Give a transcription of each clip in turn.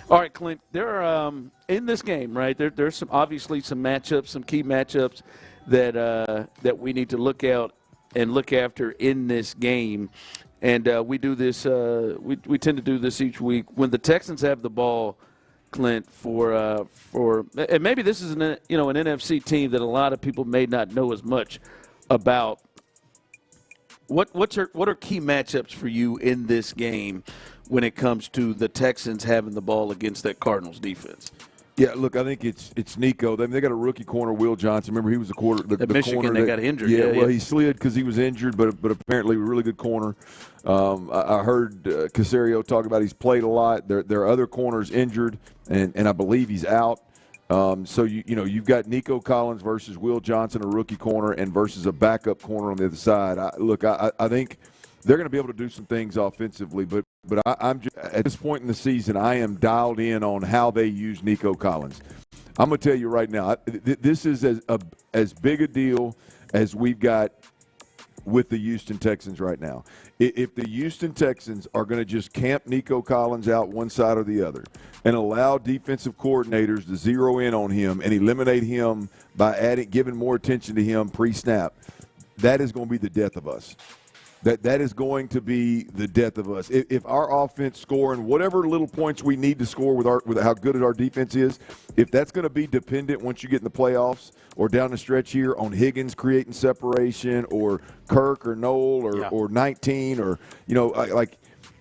All right, Clint, there are in this game, right, there's some obviously some matchups, some key matchups that we need to look out and look after in this game. And we do this we tend to do this each week. When the Texans have the ball, Clint, for and maybe this is an NFC team that a lot of people may not know as much about. What are key matchups for you in this game when it comes to the Texans having the ball against that Cardinals defense? Yeah, look, I think it's Nico. They got a rookie corner, Will Johnson. Remember, he was the Michigan corner that got injured. Yeah, well, he slid because he was injured, but apparently a really good corner. I heard Caserio talk about he's played a lot. There are other corners injured, and I believe he's out. So you've got Nico Collins versus Will Johnson, a rookie corner, and versus a backup corner on the other side. I think they're going to be able to do some things offensively, but I'm just, at this point in the season, I am dialed in on how they use Nico Collins. I'm going to tell you right now, this is as big a deal as we've got with the Houston Texans right now. If the Houston Texans are going to just camp Nico Collins out one side or the other and allow defensive coordinators to zero in on him and eliminate him by giving more attention to him pre-snap, that is going to be the death of us. That is going to be the death of us. If our offense scoring whatever little points we need to score with how good our defense is, if that's going to be dependent once you get in the playoffs or down the stretch here on Higgins creating separation or Kirk or Noel or 19 or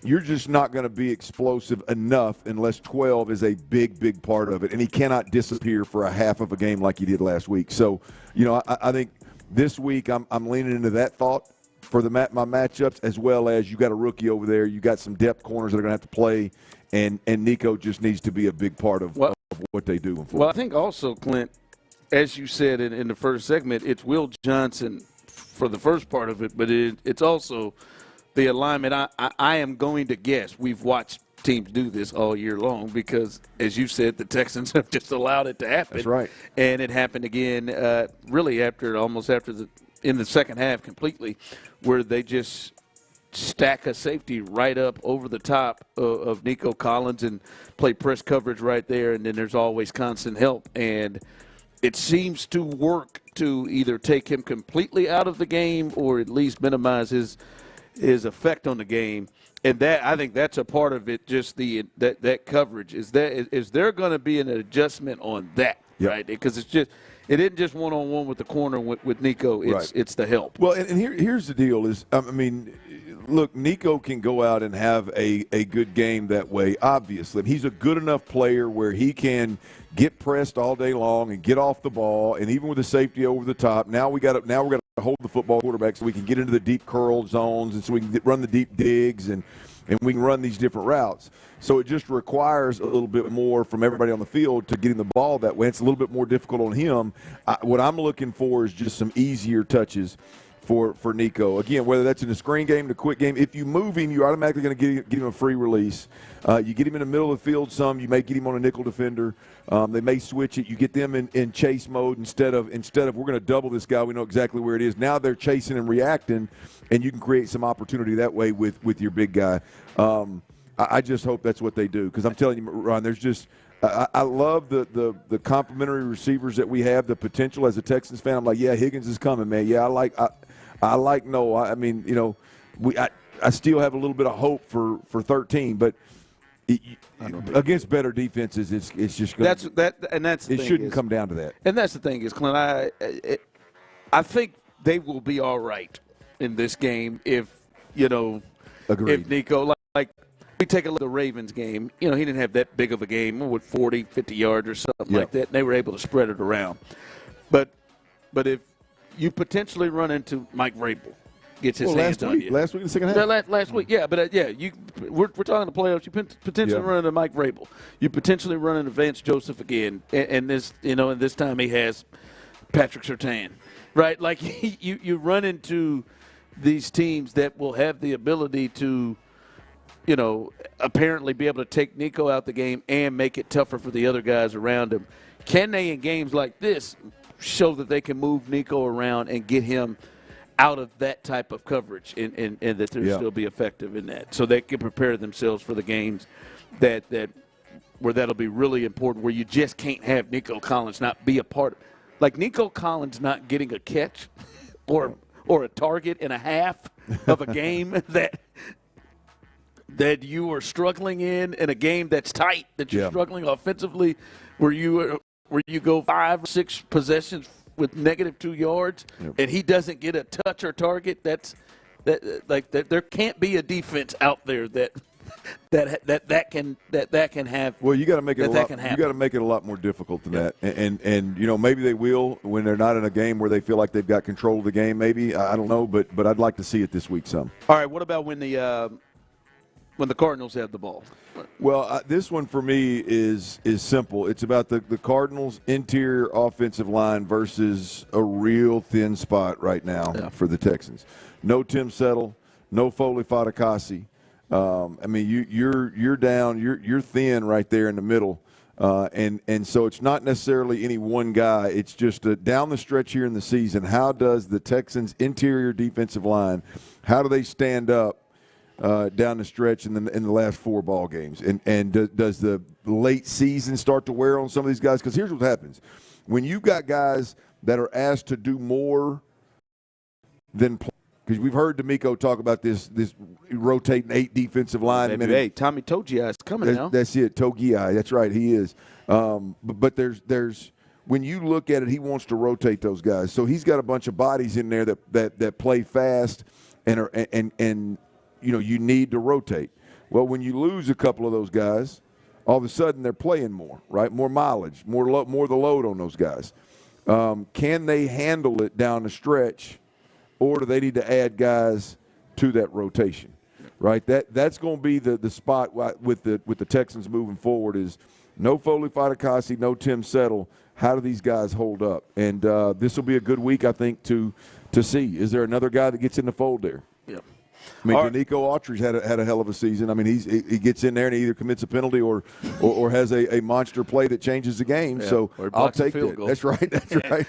you're just not going to be explosive enough unless 12 is a big part of it, and he cannot disappear for a half of a game like he did last week. So I think this week I'm leaning into that thought for my matchups, as well as you got a rookie over there. You got some depth corners that are going to have to play, and Nico just needs to be a big part of what they do. Well, I think also, Clint, as you said in the first segment, it's Will Johnson for the first part of it, but it's also the alignment. I am going to guess we've watched teams do this all year long because, as you said, the Texans have just allowed it to happen. That's right. And it happened again really in the second half completely, where they just stack a safety right up over the top of Nico Collins and play press coverage right there, and then there's always constant help. And it seems to work to either take him completely out of the game or at least minimize his effect on the game. And that, I think that's a part of it, just that coverage. Is there going to be an adjustment on that, right? Because it isn't just one-on-one with the corner with Nico. It's the help. Well, and here's the deal is, look, Nico can go out and have a good game that way, obviously. He's a good enough player where he can get pressed all day long and get off the ball, and even with the safety over the top, now we're going to hold the football quarterback so we can get into the deep curl zones and so we can run the deep digs and we can run these different routes. So it just requires a little bit more from everybody on the field to get him the ball that way. It's a little bit more difficult on him. What I'm looking for is just some easier touches for Nico. Again, whether that's in the screen game, the quick game, if you move him, you're automatically going to get him a free release. You get him in the middle of the field some. You may get him on a nickel defender. They may switch it. You get them in chase mode instead of we're going to double this guy. We know exactly where it is. Now they're chasing and reacting, and you can create some opportunity that way with your big guy. I just hope that's what they do because I'm telling you, Ron, there's just I love the complementary receivers that we have, the potential as a Texans fan. I'm like, yeah, Higgins is coming, man. Yeah, I like Noah. I still have a little bit of hope for 13, but against better defenses, it's just going it shouldn't come down to that. And that's the thing is, Clint, I think they will be all right in this game if Nico like we take a look at the Ravens game. He didn't have that big of a game with 40, 50 yards or something like that. And they were able to spread it around. But if you potentially run into Mike Vrabel, gets his hands on you. Last week in the second half? Last week, yeah. But, we're talking the playoffs. You potentially run into Mike Vrabel. You potentially run into Vance Joseph again. And this, and this time he has Patrick Surtain, right? Like you run into these teams that will have the ability to, apparently be able to take Nico out the game and make it tougher for the other guys around him. Can they, in games like this, show that they can move Nico around and get him out of that type of coverage and that they'll still be effective in that, so they can prepare themselves for the games that where that'll be really important, where you just can't have Nico Collins not be a part of. Like Nico Collins not getting a catch or a target and a half of a game that you are struggling in a game that's tight, that you're struggling offensively, where you go 5 or 6 possessions with -2 yards, and he doesn't get a touch or target. There can't be a defense out there that can have. Well, you got to make it that you got to make it a lot more difficult than that. And maybe they will when they're not in a game where they feel like they've got control of the game. Maybe I don't know, but I'd like to see it this week some. All right, what about when the Cardinals have the ball? Well, this one for me is simple. It's about the Cardinals' interior offensive line versus a real thin spot right now for the Texans. No Tim Settle, no Foley Fatukasi. I mean, you're down, you're thin right there in the middle, and so it's not necessarily any one guy. It's just down the stretch here in the season. How does the Texans' interior defensive line? How do they stand up down the stretch in the last 4 ball games? And does the late season start to wear on some of these guys? Because here's what happens: when you've got guys that are asked to do more than play. Because we've heard D'Amico talk about this rotating 8 defensive linemen. Hey, Tommy Togiai is coming now. That's it, Togiai. That's right, he is. But there's when you look at it, he wants to rotate those guys. So he's got a bunch of bodies in there that play fast and you need to rotate. Well, when you lose a couple of those guys, all of a sudden they're playing more, right? More mileage, more the load on those guys. Can they handle it down the stretch? Or do they need to add guys to that rotation, right? That's going to be the spot with the Texans moving forward is no Foley Fatukasi, no Tim Settle. How do these guys hold up? And this will be a good week, I think, to see. Is there another guy that gets in the fold there? Yeah. I mean, Danico Autry's had a hell of a season. I mean, he gets in there and he either commits a penalty or has a monster play that changes the game. Yeah, so I'll take that. That's right. That's right.